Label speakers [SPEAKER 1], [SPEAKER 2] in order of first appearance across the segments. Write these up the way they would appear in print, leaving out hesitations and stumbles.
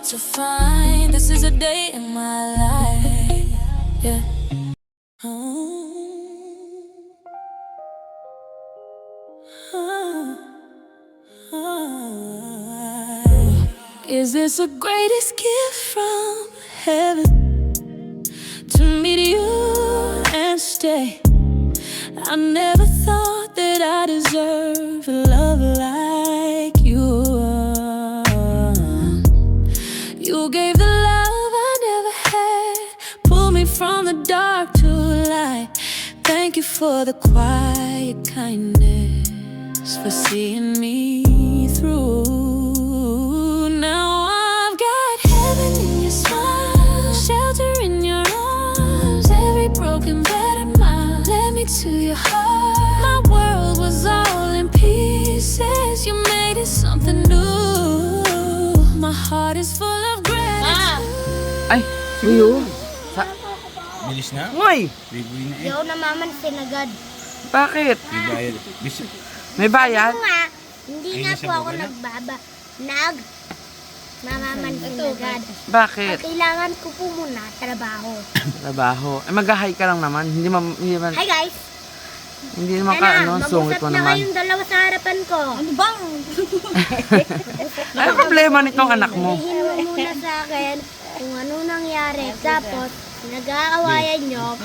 [SPEAKER 1] hard to find. This is a day in my life. Yeah. Is this the greatest gift from heaven to meet you and stay? I never thought that I deserved a love like you. You gave the love I never had, pulled me from the dark to light. Thank you for the quiet kindness, for seeing me through. Now I've got heaven in your smile, shelter in your arms, every broken battered mile led me to your heart. My world was all in pieces, you made it something new. My heart is full of gratitude.
[SPEAKER 2] Ay, Rio.
[SPEAKER 3] Bilis na?
[SPEAKER 2] Ngoy!
[SPEAKER 3] Bibuin na eh.
[SPEAKER 4] Yaw namamansin agad.
[SPEAKER 2] Bakit?
[SPEAKER 3] May bayad.
[SPEAKER 2] May bayad?
[SPEAKER 4] Ako nga, hindi
[SPEAKER 3] Ay,
[SPEAKER 4] nga
[SPEAKER 3] nasa
[SPEAKER 4] po ako
[SPEAKER 3] baba na?
[SPEAKER 4] mamamansin agad.
[SPEAKER 2] Bakit?
[SPEAKER 4] Ang kailangan ko po muna, trabaho.
[SPEAKER 2] Trabaho. Eh, mag-hi ka lang naman. Hindi naman,
[SPEAKER 4] Hi guys!
[SPEAKER 2] hindi naman ka, ano, sungit mo
[SPEAKER 4] mag-usap na
[SPEAKER 2] naman.
[SPEAKER 4] kayong dalawa sa harapan ko. Ano bang?
[SPEAKER 2] Ano problema nitong anak mo?
[SPEAKER 4] Sabihin mo muna sa akin kung ano nangyari. Tapos, nag-aawayan nyo.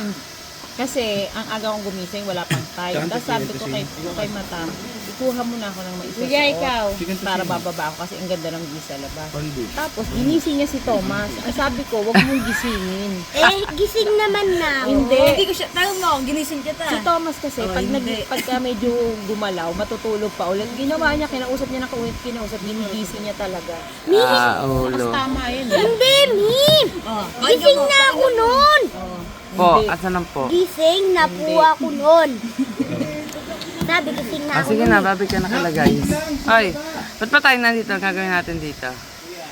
[SPEAKER 5] Kasi ang aga kong gumising, wala pang time. Tapos sabi ko kay Mata, ikuha mo na ako ng maisa para bababa ako kasi ang ganda ng view sa labas. Tapos ginising niya si Thomas. Ang sabi ko, wag mong gisingin.
[SPEAKER 4] Gising naman na.
[SPEAKER 5] Hindi.
[SPEAKER 6] Hindi ko siya, tanong mo, ginising kita.
[SPEAKER 5] Si Thomas kasi, pagka medyo gumalaw, matutulog pa ulit. Ginawa niya, kinausap niya kinausap, ginigising niya talaga.
[SPEAKER 2] Ulo.
[SPEAKER 5] Tama yun eh.
[SPEAKER 4] Hindi, Mim! Gising na ako nun!
[SPEAKER 2] Po, asan ang po?
[SPEAKER 4] Gising na po ako nun. Sabi, gising na
[SPEAKER 2] Ah,
[SPEAKER 4] ako
[SPEAKER 2] sige
[SPEAKER 4] nun.
[SPEAKER 2] na, babi ka na kala guys. Ay, ba't pa tayo nandito? Ang gagawin natin dito?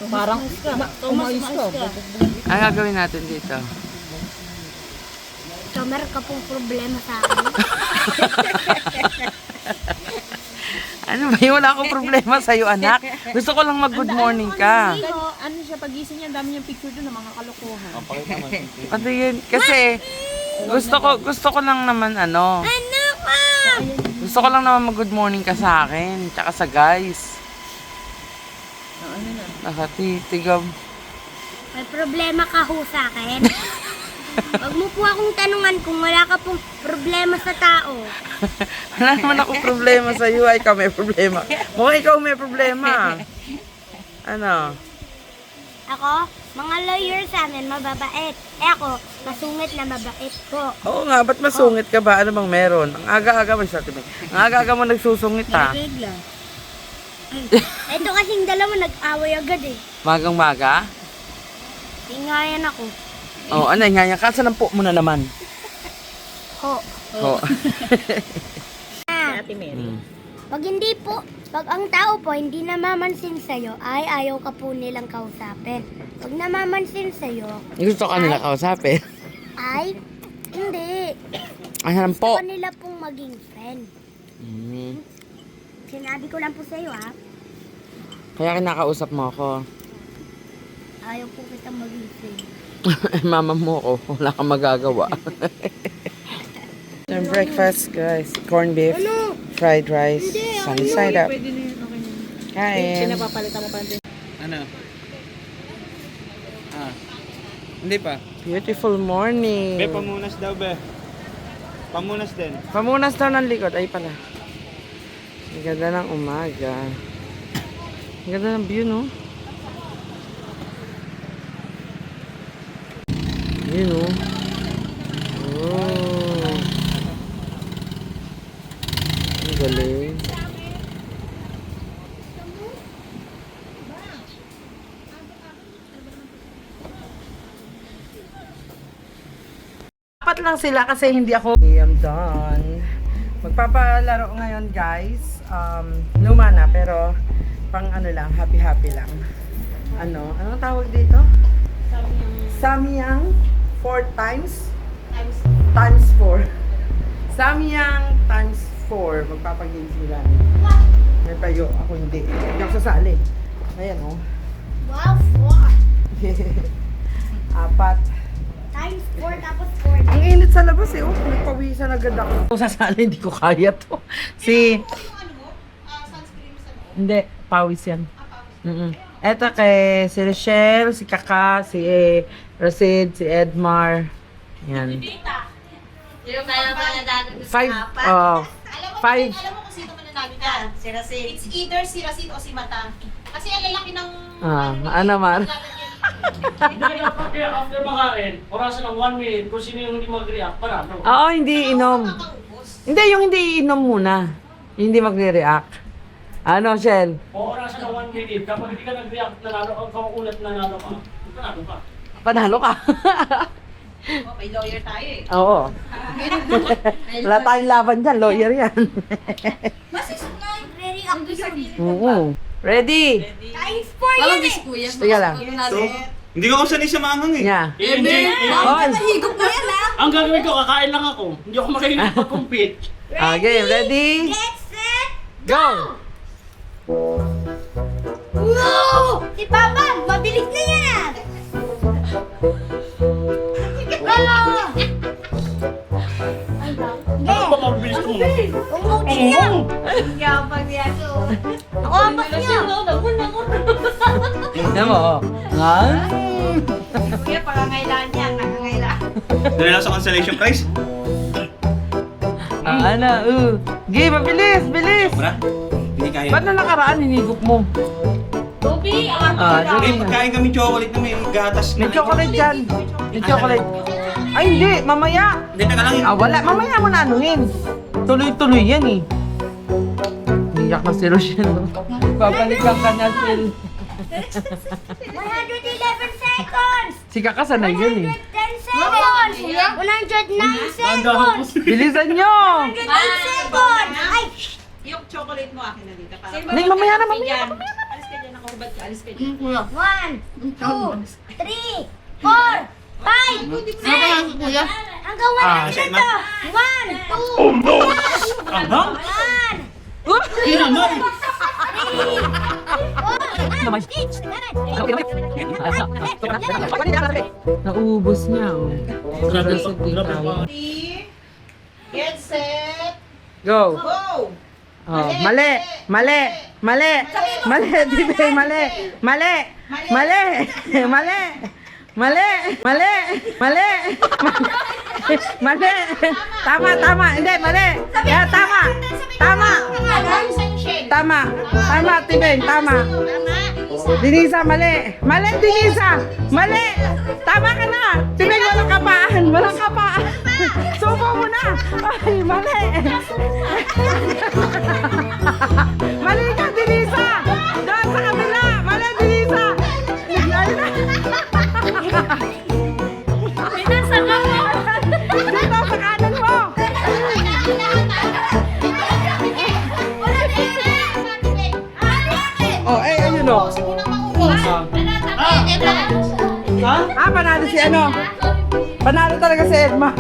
[SPEAKER 5] Parang umayos ka.
[SPEAKER 2] Ang gagawin natin dito?
[SPEAKER 4] So, meron ka pong problema sa akin.
[SPEAKER 2] Ano ba yun? Wala akong problema sa'yo, anak. Gusto ko lang mag-good morning ka.
[SPEAKER 5] Ano siya, pagising niya, ang dami niyang picture doon ng mga kalokohan.
[SPEAKER 2] Pati yun, kasi gusto ko lang naman ano.
[SPEAKER 4] Ano ka?
[SPEAKER 2] Gusto ko lang naman mag-good morning ka sa akin, tsaka sa guys. Nakatitigam.
[SPEAKER 4] May problema ka ho sa akin. Huwag mo po akong tanungan kung wala ka pong problema sa tao.
[SPEAKER 2] Wala naman ako problema sa iyo, ay ikaw may problema. Mukhang ikaw may problema. Ano?
[SPEAKER 4] Ako, mga lawyer sa amin, mababait. Ako, masungit na mabait po.
[SPEAKER 2] Oo nga, ba't masungit ka ba? Ano bang meron? Ang aga-aga mo, ang aga-aga mo nagsusungit ha.
[SPEAKER 4] Ito kasing dalawa nag-away agad eh.
[SPEAKER 2] Magang-maga?
[SPEAKER 4] Tingayan ako.
[SPEAKER 2] Oo, ano nga yan? Kasan ang po mo na naman?
[SPEAKER 4] Ho.
[SPEAKER 2] Oo.
[SPEAKER 5] Ate Mary.
[SPEAKER 4] Pag ang tao po hindi namamansin sa'yo, ay ayaw ka po nilang kausapin. Pag namamansin sa'yo,
[SPEAKER 2] Gusto ka nila kausapin.
[SPEAKER 4] ay hindi.
[SPEAKER 2] Ano po?
[SPEAKER 4] Gusto nila pong maging friend. Sinabi ko lang po sa'yo ha,
[SPEAKER 2] Kaya kinakausap mo ako.
[SPEAKER 4] ayaw po kitang maging friend.
[SPEAKER 2] Mama mo ko, wala kang magagawa. Yung breakfast, guys. Corned beef, fried rice, sunny side up. Kain.
[SPEAKER 5] Pinapapalitan mo pa din.
[SPEAKER 3] Ano? Ah. Hindi pa.
[SPEAKER 2] Beautiful morning.
[SPEAKER 3] Be, pamunas daw, be. Pamunas din.
[SPEAKER 2] Pamunas daw ng likod. Ay pala. Ang ganda ng umaga. Ang ganda ng view, no? Yun, no? Oh. Ang galing. Apat lang sila kasi hindi ako. Okay, I'm done. Magpapalaro ngayon, guys. Luma na, pero pang ano lang, happy lang. Anong tawag dito? Samyang 4 times? Times 4. Samyang times 4. Magpapagames nila. May tayo. Ako hindi. Hindi ako sasali. Ayan, oh.
[SPEAKER 4] Wow, 4.
[SPEAKER 2] 4.
[SPEAKER 4] Times 4 tapos 4.
[SPEAKER 2] Ang init sa labas eh. Oh, nagpawisan agad ako. Sa sala, hindi ko kaya to. Si... Hindi, pawis yan. Eto kay si Rochelle, si Kaka, si Rasid, si Edmar. Yan. Five, five.
[SPEAKER 6] Alam mo kung sino mananalo ka? Si Rasid. It's either si Rasid o si Mata. Kasi ang lalaki ng...
[SPEAKER 2] Ano Mar?
[SPEAKER 7] Kaya after makain, orasan ng 1 minute, kung sino yung hindi mag-react, panalo.
[SPEAKER 2] Oo, hindi inom. Hindi, yung hindi inom muna. Yung hindi magre-react. Ano, Shell?
[SPEAKER 7] O orasan ng 1 minute, kapag hindi ka nag-react, nanalo ka, kamukulat nanalo ka, panalo ka.
[SPEAKER 2] Panalo ka.
[SPEAKER 6] Oh, may lawyer tayo eh.
[SPEAKER 2] Oo. Wala tayong laban dyan, lawyer yan.
[SPEAKER 4] Very up to your
[SPEAKER 2] Oo. Ready?
[SPEAKER 4] Times 4 yan eh.
[SPEAKER 2] Tiga lang.
[SPEAKER 3] Hindi ko sanay sa maangang eh.
[SPEAKER 2] Yeah.
[SPEAKER 7] Enjoy.
[SPEAKER 2] Hoy.
[SPEAKER 4] Higop mo yan ha.
[SPEAKER 7] Ang gagawin ko, kakain lang ako. Hindi ako makikinig pag-compete.
[SPEAKER 2] Okay, ready?
[SPEAKER 4] Get set.
[SPEAKER 2] Go!
[SPEAKER 4] Woo! Si Papa, mabilis na yan.
[SPEAKER 7] Ano ba mabilis ko?
[SPEAKER 4] Umuti niya. Ako ang bas niya.
[SPEAKER 2] Tignan mo, oh. Nga?
[SPEAKER 6] Kuya, pangangailangan niya. Nangangailangan.
[SPEAKER 3] Dala sa consolation prize.
[SPEAKER 2] Ano? Game, mabilis, bilis!
[SPEAKER 3] Bra, hindi kaya.
[SPEAKER 2] Ba't na nakaraan, hinigop mo?
[SPEAKER 6] Toby,
[SPEAKER 3] Eh, pagkain kami chocolate na may gatas.
[SPEAKER 2] May chocolate dyan. May chocolate. Ay, hindi. Mamaya.
[SPEAKER 3] Hindi, taga lang yun.
[SPEAKER 2] Wala. Mamaya mo na anuhin. Tuloy-tuloy yan eh. Iyak na si Rochelle. No? Babalikan ka na, Sil.
[SPEAKER 4] 111 seconds.
[SPEAKER 2] Si Kaka sanay yun eh.
[SPEAKER 4] 110 seconds. 109 seconds.
[SPEAKER 2] Bilisan nyo!
[SPEAKER 4] 108 seconds. Ay,
[SPEAKER 6] yung chocolate mo akin na dito. Para
[SPEAKER 2] Hindi, mamaya na, mamaya
[SPEAKER 6] Yan. Alis ka dyan, nakahubad ka. Alis ka dyan.
[SPEAKER 4] 1, 2, 3, 4, 5, 6, hanggang 100 to. 1, 2, 1,
[SPEAKER 2] Naubos niya. Oh.
[SPEAKER 7] Grabe,
[SPEAKER 2] Busog
[SPEAKER 7] grabe
[SPEAKER 2] din
[SPEAKER 7] pa.
[SPEAKER 2] tayo.
[SPEAKER 6] Get set.
[SPEAKER 2] Go!
[SPEAKER 6] Go!
[SPEAKER 2] Oh, mali! Mali! Mali! Mali! Dibe, mali! Mali! Mali! Mali! Mali! Mali! Mali! Mali! Tama, tama! Hindi, mali! Yeah, tama! Tama! Tama! Tama, Tibeng! Tama! Dinisa, mali! Mali, Dinisa! Mali! Tama ka na! Tibeng, walang kapaan! Walang kapaan! Subo mo na! Ay, mali! Mali ka, Dinisa! Doon sa kabila! Mali, Dinisa! Ayun na!
[SPEAKER 4] Pinasa ka mo.
[SPEAKER 2] Dito sa kanan mo! Oh, ayun o. Panalo si ano? Panalo talaga si Edma.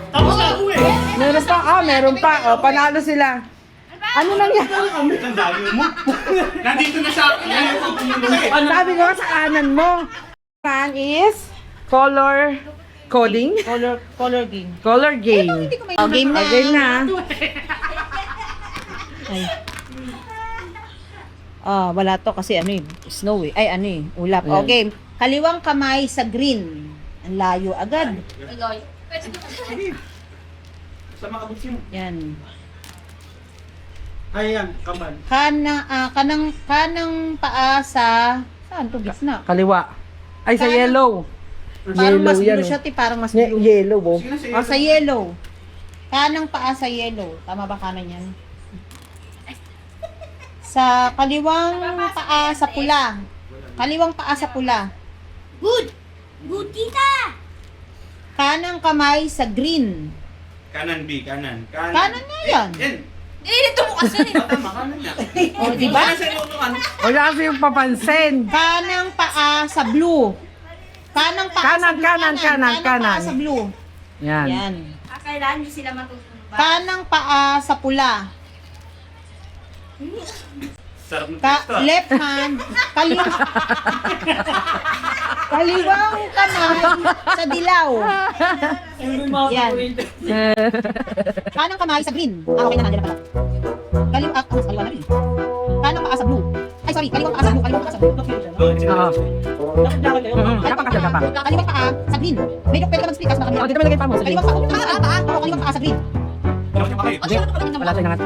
[SPEAKER 7] Tapos na ako eh.
[SPEAKER 2] Meron pa, meron pa. Oh, panalo sila. Ano nangyari?
[SPEAKER 3] Ang dami mo. Nandito na sa akin. Yan yung pagpumunod.
[SPEAKER 2] Sabi ko sa kanan mo. One is color coding.
[SPEAKER 5] Color game.
[SPEAKER 2] Color game.
[SPEAKER 5] Oh, game na.
[SPEAKER 2] Game na.
[SPEAKER 5] Wala to kasi ano eh, snow eh. Ay, ano eh, ulap.
[SPEAKER 2] Ayan.
[SPEAKER 5] Okay. Kaliwang kamay sa green. Ang layo agad.
[SPEAKER 3] Sa makabot mo.
[SPEAKER 5] Yan.
[SPEAKER 3] Ayan, kaman.
[SPEAKER 5] Kanang paa sa... Saan to? Gitna.
[SPEAKER 2] Kaliwa. Ay, sa yellow.
[SPEAKER 5] Parang mas
[SPEAKER 2] yan,
[SPEAKER 5] blue
[SPEAKER 2] oh.
[SPEAKER 5] siya, parang mas blue.
[SPEAKER 2] Yellow, bo.
[SPEAKER 5] Sa yellow. Kanang paa sa yellow. Tama ba kanan yan? Sa kaliwang paa sa pula. Kaliwang paa sa pula.
[SPEAKER 4] Good. Good, tita.
[SPEAKER 5] Kanang kamay sa green.
[SPEAKER 3] Kanan, B, kanan.
[SPEAKER 5] Kanan nga yan.
[SPEAKER 3] Yan.
[SPEAKER 6] Dito mo kasi.
[SPEAKER 3] Tama, kanan na.
[SPEAKER 5] O, di ba?
[SPEAKER 3] Kanan sa inutukan.
[SPEAKER 2] Wala kasi yung papansin.
[SPEAKER 5] Kanang paa sa blue. Kanang paa sa blue.
[SPEAKER 2] Kanan.
[SPEAKER 5] Kanang paa sa blue.
[SPEAKER 2] Yan.
[SPEAKER 5] Yan.
[SPEAKER 6] Kailangan nyo sila matutunan ba?
[SPEAKER 5] Kanang paa sa pula.
[SPEAKER 3] Sarap ng testo.
[SPEAKER 5] Left hand, kaliwang kamay sa dilaw. Yan. Kanang kamay sa green. Okay na, nandiyan na pala. Kaliwa na rin. Kanang paa sa blue. Ay, sorry, kaliwang paa sa blue. Kaliwang paa sa blue.
[SPEAKER 2] Oo.
[SPEAKER 5] Kaliwang paa sa green. Medyo pwede ka mag-speak sa kamera.
[SPEAKER 2] Dito mo lagay pa mo.
[SPEAKER 5] Kaliwang paa. Kaliwang paa sa green.
[SPEAKER 2] Wala tayo nangat.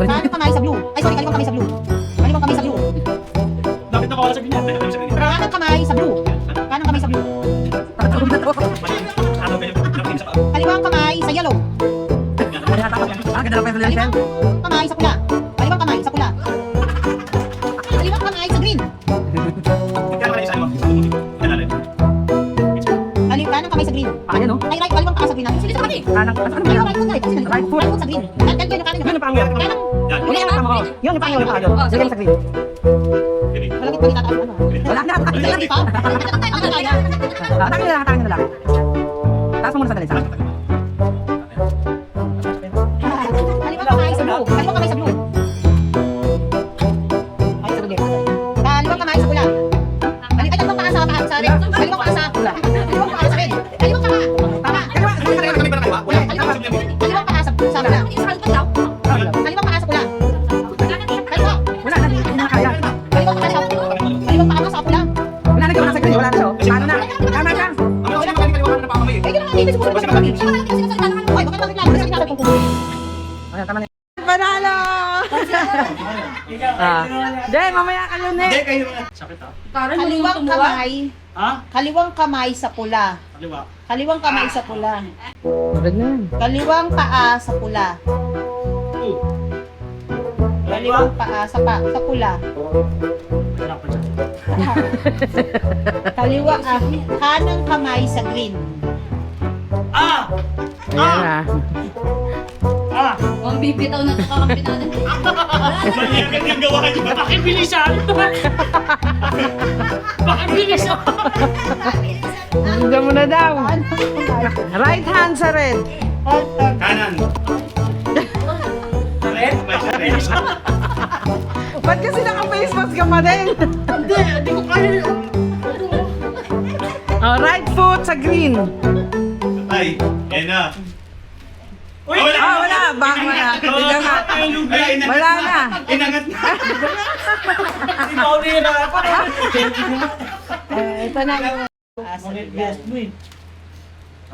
[SPEAKER 5] Kanang kamay sa blue. Ay, sorry, kaliwang kamay sa blue. Kaliwang kamay sa blue.
[SPEAKER 7] Dapat na pawala sa ganyan.
[SPEAKER 5] Kanang kamay sa blue. Kanang kamay sa blue. Kaliwang kamay sa yellow.
[SPEAKER 2] Ganda na pa yung solution.
[SPEAKER 5] Kaliwang kamay sa pula. Kaliwang kamay sa pula. Kaliwang kamay sa green. Kanang kamay sa green.
[SPEAKER 2] Paano no?
[SPEAKER 5] Ay, right, kaliwang paa sa green. Sili sa kami.
[SPEAKER 2] Kanang
[SPEAKER 5] Right foot sa green. Kanang
[SPEAKER 2] Yun ang pangalan. Yun ang pangalan. Yun ang pangalan. Lagay sa green.
[SPEAKER 5] Malapit pa kita tayo.
[SPEAKER 2] Wala na.
[SPEAKER 5] Malapit pa.
[SPEAKER 2] Atangin na lang. Taas mo muna sa dalisa.
[SPEAKER 5] Kaliwang kamay sa blue. Kaliwang kamay sa blue. Ay, sa blue. Kaliwang kamay sa pula. Kaliwang paa sa red. Kaliwang paa sa pula. Kaliwang paa sa red. Kaliwang paa. Tama. Kaliwang paa sa pula. Kaliwang paa sa pula. Kaliwang.
[SPEAKER 2] Wala na. Hindi na kaya.
[SPEAKER 5] Kaliwang paa sa pula. Kaliwang paa sa pula.
[SPEAKER 2] Wala na. Wala sa green. Wala na. Paano na? Tama ka.
[SPEAKER 5] Eh, gano'n dito siguro sa kami. Ay, bakit bakit lang? Kasi natin kung
[SPEAKER 2] Ayan, tama na. Panalo! Hindi, mamaya kayo na.
[SPEAKER 3] Hindi, kayo na.
[SPEAKER 7] Sakit ah.
[SPEAKER 5] kaliwang kamay.
[SPEAKER 7] Ha?
[SPEAKER 5] Kaliwang kamay sa pula.
[SPEAKER 7] Kaliwa.
[SPEAKER 5] Kaliwang kamay sa pula.
[SPEAKER 2] Ganyan.
[SPEAKER 5] Kaliwang paa sa pula. Kaliwang paa sa pula.
[SPEAKER 7] Wala pa dyan.
[SPEAKER 5] Kanang kamay sa green.
[SPEAKER 7] Ah!
[SPEAKER 2] Ayan na.
[SPEAKER 6] Ang bibitaw na kakampi natin.
[SPEAKER 3] Mahirap yung gawa niyo.
[SPEAKER 7] Pakibilisan! Pakibilisan!
[SPEAKER 2] Hanggang mo na daw. Right hand sa red.
[SPEAKER 3] Kanan.
[SPEAKER 7] Red?
[SPEAKER 2] Ba't kasi naka-face mask ka pa din?
[SPEAKER 7] Hindi ko kaya yun.
[SPEAKER 2] Oh, right foot sa green.
[SPEAKER 3] Ay, yan na.
[SPEAKER 7] Uy!
[SPEAKER 2] Ah, wala. Back mo na. Inangat. Wala na.
[SPEAKER 3] Inangat na.
[SPEAKER 7] Hindi pa ako nahihirapan.
[SPEAKER 2] Ito na.
[SPEAKER 7] Best mo eh.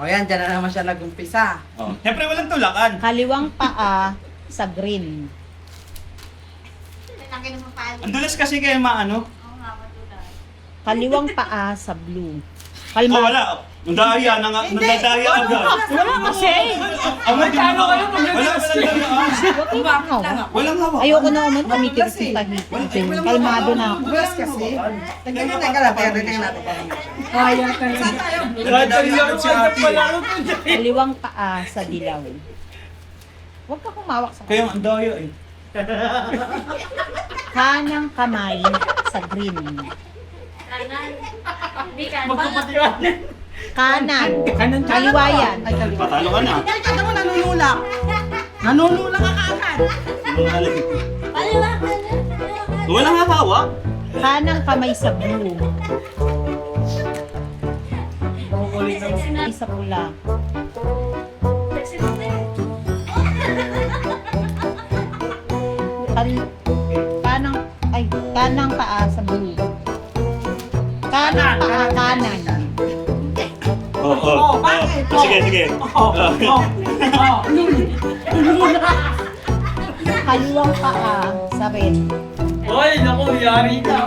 [SPEAKER 2] O yan, dyan na naman siya nag-umpisa.
[SPEAKER 3] Oh. Siyempre walang tulakan.
[SPEAKER 5] Kaliwang paa sa green.
[SPEAKER 3] Ang dulas kasi kayo maano.
[SPEAKER 5] Kaliwang paa sa blue.
[SPEAKER 3] Oh, wala. Nandaya na nga. Nandaya agad.
[SPEAKER 5] Wala kasi.
[SPEAKER 3] Walang daya. Walang hawak.
[SPEAKER 5] Ayoko na naman tumitir-tir tahi. Kalmado na ako.
[SPEAKER 2] Bulas kasi. Teka lang, tingnan natin.
[SPEAKER 5] Kaliwang paa sa dilaw. Huwag ka kumawak sa
[SPEAKER 3] Kaya ang daya eh.
[SPEAKER 5] kanang kamay sa green. Kanan. Kaliwa yan.
[SPEAKER 3] Patalo ka na.
[SPEAKER 2] Ito mo, nanunulak. Nanunulak ka kaagad.
[SPEAKER 3] Walang hawak.
[SPEAKER 5] Kanang kamay sa blue. Isa pula. Kanang paa sa blue. Kanang paa kanan.
[SPEAKER 3] Oo. Sige.
[SPEAKER 5] Kaliwang paa sa red.
[SPEAKER 7] Hoy, naku, yari ka.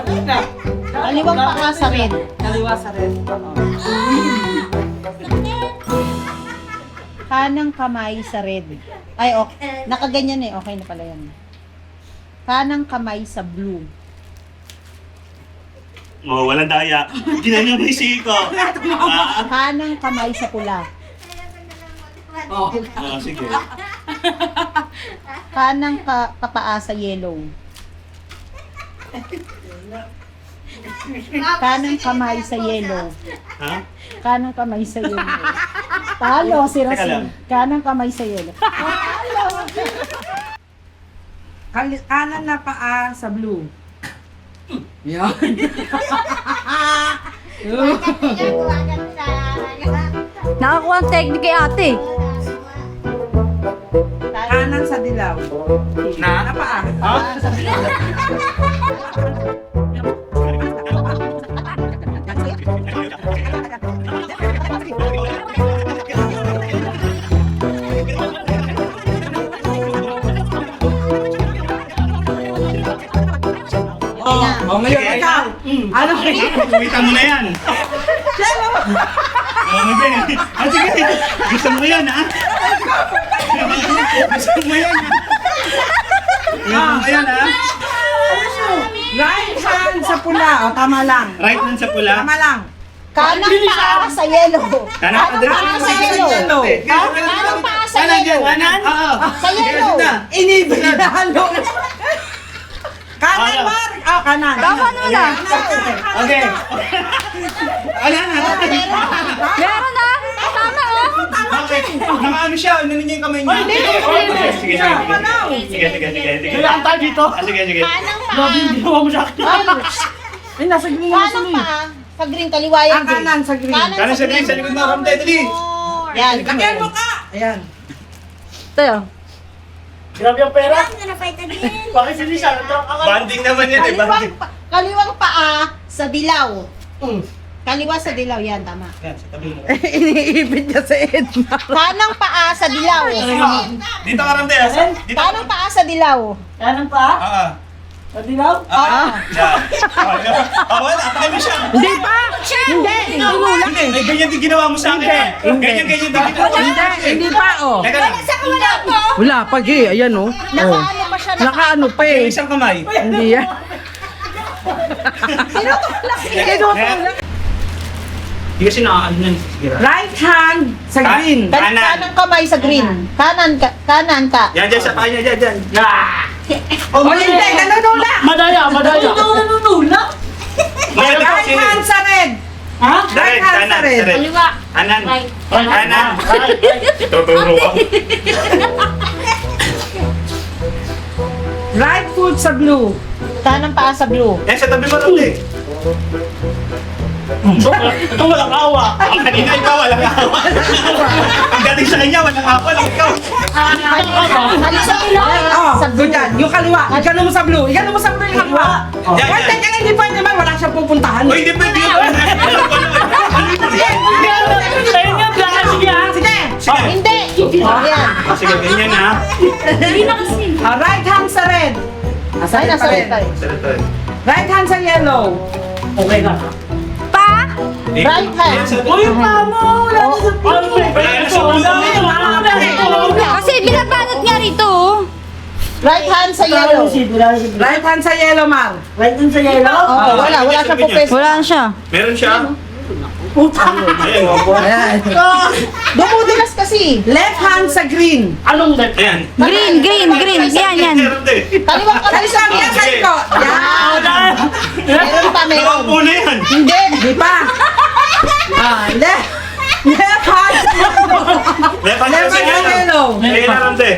[SPEAKER 5] Kaliwang paa sa red.
[SPEAKER 2] Kaliwa sa red.
[SPEAKER 5] Kanang kamay sa red. Ay, okay. Nakaganyan eh. Okay na pala yan. Kanang kamay sa blue.
[SPEAKER 3] Oh, walang daya. Ginanyan mo yung siko.
[SPEAKER 5] Kanang kamay sa pula.
[SPEAKER 3] Sige.
[SPEAKER 5] Kanang kapaa sa yellow. Kanang kamay sa yellow.
[SPEAKER 3] Ha?
[SPEAKER 5] Kanang kamay sa yellow. Talo si
[SPEAKER 3] Teka lang.
[SPEAKER 5] Rasin. Kanang kamay sa yellow.
[SPEAKER 2] Kanan na paa sa blue. Yan.
[SPEAKER 1] Nakakuha ang technique kay ate.
[SPEAKER 2] Kanan sa dilaw. Na paa. Oh, ngayon ikaw. Ano?
[SPEAKER 3] Kumitan mo na yan. Oo, Ben. Sige. Gusto mo yan, ha? Gusto mo yan, ha? Gusto mo yan, ha?
[SPEAKER 2] Right hand sa pula. O, tama lang.
[SPEAKER 3] Right hand sa pula.
[SPEAKER 2] Tama lang.
[SPEAKER 6] Kanang paa sa yellow.
[SPEAKER 3] Kanan pa din.
[SPEAKER 6] Kanang paa sa yellow. Kanang paa sa yellow.
[SPEAKER 3] Kanan? Oo.
[SPEAKER 6] Sa yellow.
[SPEAKER 2] Inibigalo. Kanan, Mark. Oh, kanan.
[SPEAKER 1] Tama naman ah.
[SPEAKER 3] Okay. Kanan, ha?
[SPEAKER 1] Meron na. Tama oh.
[SPEAKER 3] Okay. Nakaano siya? Ano niya yung kamay niya? Sige. Sige.
[SPEAKER 7] Kailangan tayo dito.
[SPEAKER 3] Sige.
[SPEAKER 6] Kanang paa.
[SPEAKER 7] Grabe yung ginawa mo sa akin.
[SPEAKER 2] Ay, nasa green na
[SPEAKER 6] Kanang paa. Sa green, kaliwa
[SPEAKER 2] Ang
[SPEAKER 6] yung green.
[SPEAKER 2] kanan sa green.
[SPEAKER 3] Kanan sa green, sa likod mo, Ramday, dali.
[SPEAKER 6] Yan.
[SPEAKER 2] Lagyan mo ka. Ayan.
[SPEAKER 1] Tayo.
[SPEAKER 7] Grabe ang pera. Bakit si Lisa?
[SPEAKER 3] Banding naman yan, eh. Banding.
[SPEAKER 6] Kaliwang paa sa dilaw. Kaliwa sa dilaw. Yan, tama.
[SPEAKER 3] Yan, sa tabi mo.
[SPEAKER 2] Iniipit niya sa Edma.
[SPEAKER 6] Kanang paa sa dilaw.
[SPEAKER 3] Dito ka, Ramday, ha? Dito.
[SPEAKER 6] Kanang paa sa dilaw.
[SPEAKER 7] Kanan pa?
[SPEAKER 3] Oo.
[SPEAKER 7] Madilaw?
[SPEAKER 3] Yan. Wala, atake mo siya.
[SPEAKER 2] Hindi pa. Hindi.
[SPEAKER 3] Hindi, may ganyan din ginawa mo sa akin. Ganyan din ginawa mo.
[SPEAKER 2] Hindi pa, oh.
[SPEAKER 3] Teka lang.
[SPEAKER 2] Wala pa, Gi. Ayan, oh.
[SPEAKER 6] Nakaano pa siya.
[SPEAKER 2] Nakaano pa
[SPEAKER 3] Yung
[SPEAKER 2] eh.
[SPEAKER 3] isang kamay.
[SPEAKER 2] Hindi yan.
[SPEAKER 3] Hindi kasi nakakaano yan.
[SPEAKER 2] Right hand sa green.
[SPEAKER 6] Kanang kamay sa green. Kanan ka.
[SPEAKER 3] Yan, dyan sa kanya, dyan.
[SPEAKER 2] O, hindi. Nanunula.
[SPEAKER 7] Madaya.
[SPEAKER 2] Right hand sa red.
[SPEAKER 7] Ha?
[SPEAKER 2] Right hand sa red.
[SPEAKER 3] Kanan. Kanan. Tuturo ka.
[SPEAKER 2] Right foot sa blue.
[SPEAKER 6] Kanang paa sa blue.
[SPEAKER 3] Yan, sa tabi mo, Ramday.
[SPEAKER 7] Ito walang awa.
[SPEAKER 3] Kanina ikaw, walang awa. Ang dating sa kanya, walang awa lang ikaw.
[SPEAKER 6] Ano sa dilaw?
[SPEAKER 2] Oh, good yan. Yung kaliwa. Ikano mo sa blue. Ikano mo sa blue yung kaliwa.
[SPEAKER 3] Yan,
[SPEAKER 2] Wait,
[SPEAKER 3] yan.
[SPEAKER 2] teka lang. Hindi pwede naman. Wala siyang pupuntahan.
[SPEAKER 3] Uy, hindi pwede yun.
[SPEAKER 7] Ayun nga, blanca. Sige ha.
[SPEAKER 2] Sige.
[SPEAKER 3] Sige.
[SPEAKER 6] Hindi. Yan.
[SPEAKER 3] Sige, ganyan ha.
[SPEAKER 2] Right hand sa red.
[SPEAKER 6] Ay, nasa red tayo.
[SPEAKER 2] Right hand sa yellow.
[SPEAKER 7] Okay na.
[SPEAKER 6] Right hand.
[SPEAKER 7] Uy, mamo! Wala na sa
[SPEAKER 1] Kasi binabanat nga rito oh.
[SPEAKER 6] Right hand sa yellow.
[SPEAKER 2] Right hand sa yellow, Mar.
[SPEAKER 6] Oh, wala siyang pupes.
[SPEAKER 1] Wala na siya.
[SPEAKER 3] Meron siya. Ayan,
[SPEAKER 2] Ayan.
[SPEAKER 6] Dumudulas kasi.
[SPEAKER 2] Left hand sa green.
[SPEAKER 7] Anong left?
[SPEAKER 3] Ayan.
[SPEAKER 1] Green. Yan.
[SPEAKER 6] Kaliwang kamay
[SPEAKER 2] Kali sa akin, sa ko. Yan.
[SPEAKER 6] Meron pa, meron.
[SPEAKER 3] Nakaupo na yan.
[SPEAKER 6] Hindi.
[SPEAKER 2] Di pa. Left. Left hand.
[SPEAKER 3] Left hand
[SPEAKER 2] Left
[SPEAKER 3] sa
[SPEAKER 2] hand sa
[SPEAKER 3] yellow.
[SPEAKER 2] yellow.
[SPEAKER 3] Ayan na, Ramde.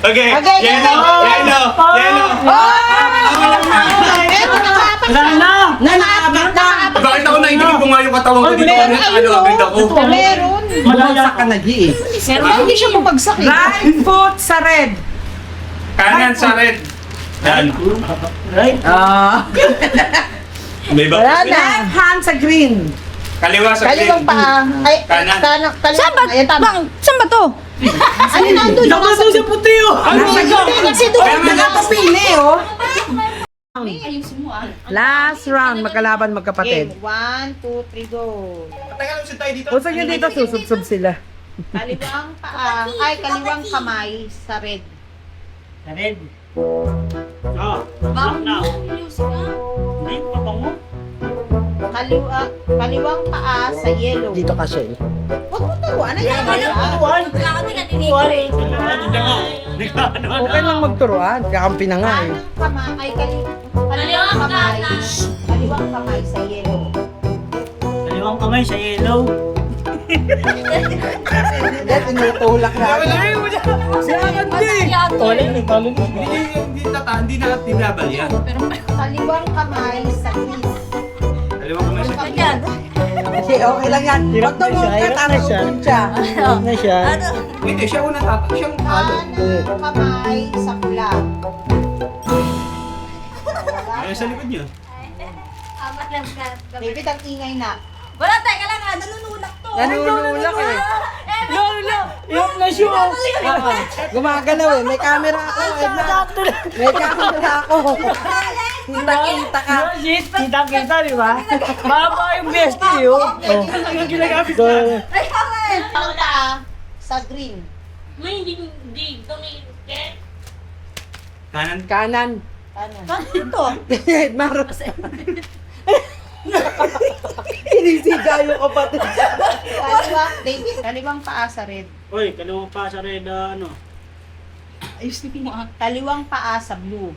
[SPEAKER 3] Okay. Yellow.
[SPEAKER 6] Meron na apat.
[SPEAKER 7] Wala na.
[SPEAKER 2] Nanakabak na.
[SPEAKER 3] Bakit ako naiinigin ko nga yung katawan ko dito?
[SPEAKER 6] Meron,
[SPEAKER 3] Ano agad ako?
[SPEAKER 6] Meron.
[SPEAKER 2] Bumagsak ka na, Gi.
[SPEAKER 6] Hindi siya bumagsak eh.
[SPEAKER 2] Right foot sa red.
[SPEAKER 3] Kanan sa red. Yan.
[SPEAKER 7] Right?
[SPEAKER 3] May iba.
[SPEAKER 6] Wala na.
[SPEAKER 2] Left hand sa green.
[SPEAKER 3] Kaliwa sa
[SPEAKER 6] Kaliwang paa. Ay,
[SPEAKER 3] Kanan.
[SPEAKER 1] Saan ba?
[SPEAKER 6] Ayan, tama.
[SPEAKER 1] Saan ba to?
[SPEAKER 6] Ano nandun?
[SPEAKER 7] Nasa sa puti oh!
[SPEAKER 2] Nasa
[SPEAKER 6] Hindi, kasi
[SPEAKER 2] Kaya
[SPEAKER 6] doon.
[SPEAKER 2] nakapapili, oh. Last round, magkalaban magkapatid.
[SPEAKER 6] Game. 1, 2, 3, go.
[SPEAKER 3] Teka lang, sit tayo dito.
[SPEAKER 2] Usag nyo dito, susubsob sila.
[SPEAKER 6] Kaliwang paa. Ay, kaliwang kamay sa red.
[SPEAKER 7] Red. Ah, black na. Hindi, pabango.
[SPEAKER 6] Kaliwang paa sa yellow.
[SPEAKER 2] Dito ka, Shell.
[SPEAKER 6] Huwag mo turuan. Ano yan?
[SPEAKER 2] Okay lang magturuan, kakampi na nga eh.
[SPEAKER 6] Kanang kamay. Ay, kaliwang kamay. Kaliwang kamay sa yellow.
[SPEAKER 7] Kaliwang kamay sa yellow.
[SPEAKER 2] Hindi, tinutulak natin.
[SPEAKER 3] Hindi na tinabal yan.
[SPEAKER 6] Kaliwang kamay sa kiss.
[SPEAKER 3] Alam mo kung siya.
[SPEAKER 2] Kasi okay lang yan. Pag tumulak, tatapon siya.
[SPEAKER 3] Hindi, siya unang tatak. Siyang talo.
[SPEAKER 6] Kanang kamay sa pula.
[SPEAKER 3] Ay, sa likod niyo.
[SPEAKER 6] David, ang ingay na.
[SPEAKER 1] Wala, teka lang ha, nanunulak to.
[SPEAKER 2] Nanunulak eh.
[SPEAKER 5] Yung na-show.
[SPEAKER 2] Gumagalaw eh. May camera ako. May camera ako. Kita ka.
[SPEAKER 5] Kita-kita, di ba? Mama yung bestie, yun.
[SPEAKER 6] Ang paa sa green.
[SPEAKER 3] Kanan.
[SPEAKER 2] Kanan.
[SPEAKER 6] Kanan.
[SPEAKER 2] Maros. Inisiga yung kapatid.
[SPEAKER 6] Kaliwang, David, kaliwang paa sa red.
[SPEAKER 7] Uy, kaliwang pa sa red, ano?
[SPEAKER 6] Kaliwang paa sa blue.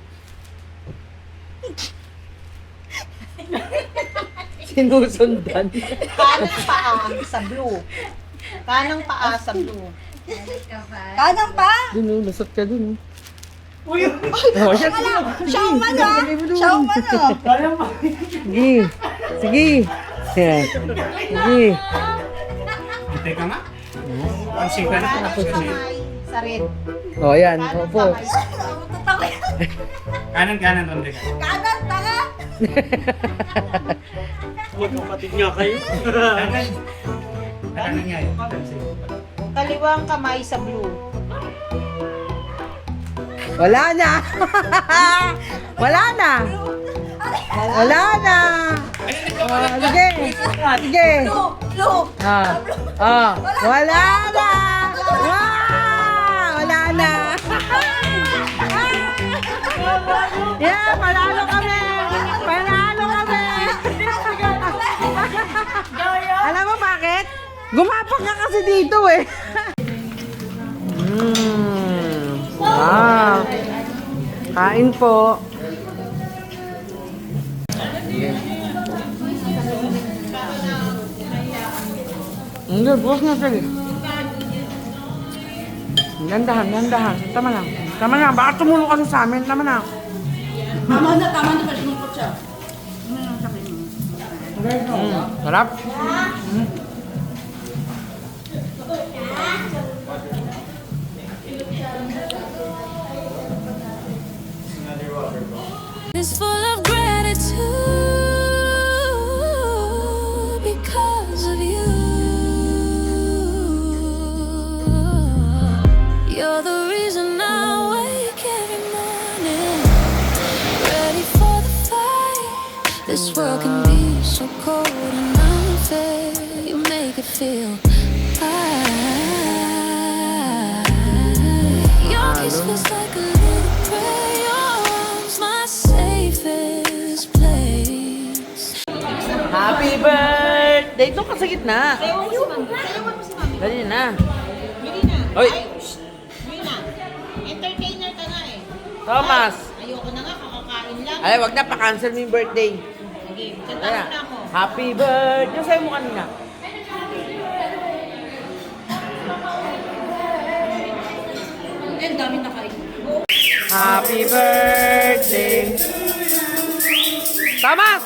[SPEAKER 2] Sinusundan.
[SPEAKER 6] Kanang paa sa blue. Kanang paa sa blue.
[SPEAKER 1] Kanang pa?
[SPEAKER 2] Dun, lusot ka dun.
[SPEAKER 7] Uy!
[SPEAKER 2] Oh, siya.
[SPEAKER 1] Siya umano. Siya umano.
[SPEAKER 2] Sige. Sige. Sige.
[SPEAKER 3] Hintay ka nga. Pansin ka na.
[SPEAKER 6] Kanang kamay sa red.
[SPEAKER 2] Oh, yan.
[SPEAKER 6] Kanang
[SPEAKER 2] Opo.
[SPEAKER 6] kamay sa
[SPEAKER 3] Kanan, ronde ka.
[SPEAKER 1] Kanan, tanga.
[SPEAKER 7] Magkapatid nga kayo.
[SPEAKER 3] Kanan. Kanan nga yun.
[SPEAKER 6] Kaliwang kamay sa blue.
[SPEAKER 2] Wala na. Wala na. Wala na. Sige. Sige.
[SPEAKER 1] Blue.
[SPEAKER 2] Wala na. Wala na. Yeah, panalo kami. Panalo kami. Alam mo bakit? Gumapak ka kasi dito eh. Wow. Kain po. Hindi, bukas na sila. Dandahan. Tama na. Baka tumulong kasi sa amin. Tama na.
[SPEAKER 1] Tama na, sinungkot siya.
[SPEAKER 2] Sarap.
[SPEAKER 1] Is full of gratitude because of you. You're the reason I wake every morning, ready for the fight. This world can be so cold and unfair. You make it feel right. Your kiss feels like a little prayer. Your arms my safest place.
[SPEAKER 2] Happy birthday! Doon ka sa gitna. Dali na. Hoy!
[SPEAKER 6] Yun na. Entertainer ka nga eh.
[SPEAKER 2] Thomas!
[SPEAKER 6] Ayoko na nga, kakakain lang.
[SPEAKER 2] Ay, wag na, pa-cancel mo yung birthday.
[SPEAKER 6] Sige, kanta
[SPEAKER 2] Ayan.
[SPEAKER 6] na ako.
[SPEAKER 2] Happy birthday! Yung sa'yo mo kanina.
[SPEAKER 1] Ang dami na kayo.
[SPEAKER 2] Happy birthday! Thomas!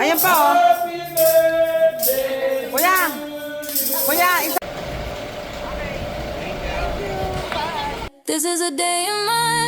[SPEAKER 2] Ayan pa, oh. Kuya, isa.
[SPEAKER 1] This is a day in my